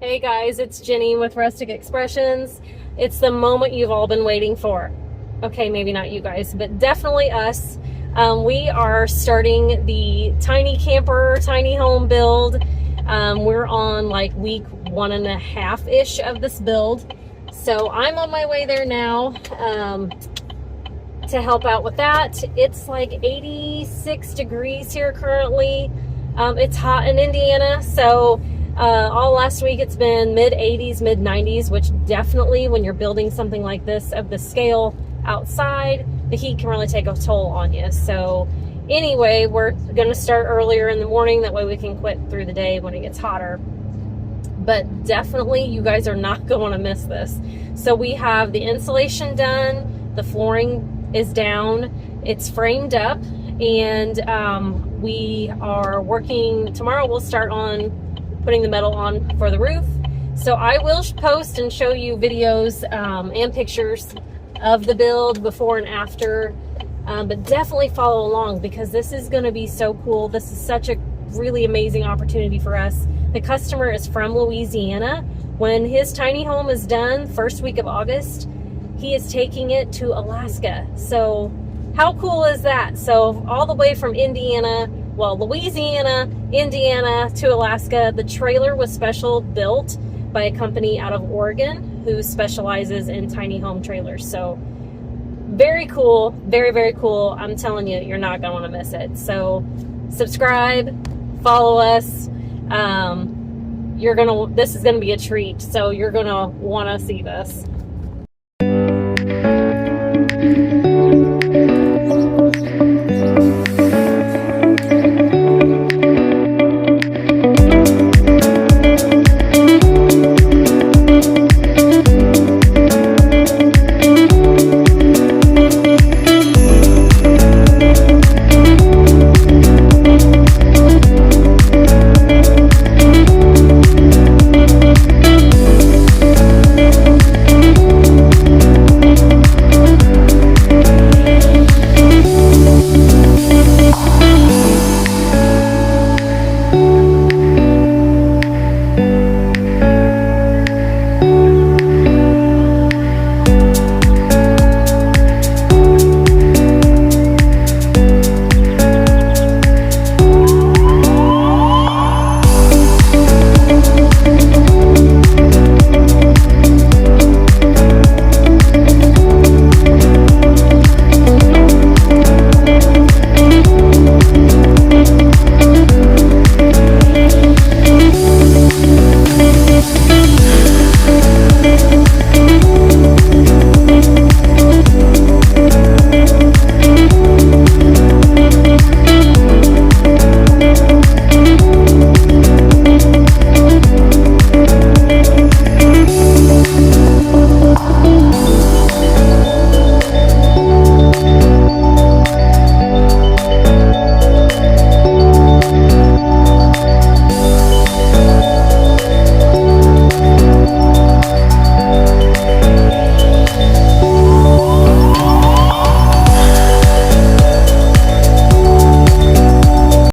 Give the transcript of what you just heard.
Hey guys, it's Jenny with Rustic Expressions. It's the moment you've all been waiting for. Okay, maybe not you guys, but definitely us. We are starting the tiny camper, tiny home build. We're on like week 1.5-ish of this build. So I'm on my way there now to help out with that. It's like 86 degrees here currently. It's hot in Indiana, so all last week it's been mid-80s, mid-90s, which definitely when you're building something like this of the scale outside, the heat can really take a toll on you. So anyway, we're going to start earlier in the morning. That way we can quit through the day when it gets hotter. But definitely you guys are not going to miss this. So we have the insulation done. The flooring is down. It's framed up. And we are working. Tomorrow we'll start on putting the metal on for the roof. So I will post and show you videos and pictures of the build before and after, but definitely follow along because this is going to be so cool. This is such a really amazing opportunity for us. The customer is from Louisiana. When his tiny home is done, first week of August, he is taking it to Alaska. So how cool is that? So all the way from Louisiana, Indiana to Alaska. The trailer was special built by a company out of Oregon who specializes in tiny home trailers. So very cool, very, very cool. I'm telling you, you're not going to want to miss it. So subscribe, follow us. This is going to be a treat. So you're going to want to see this.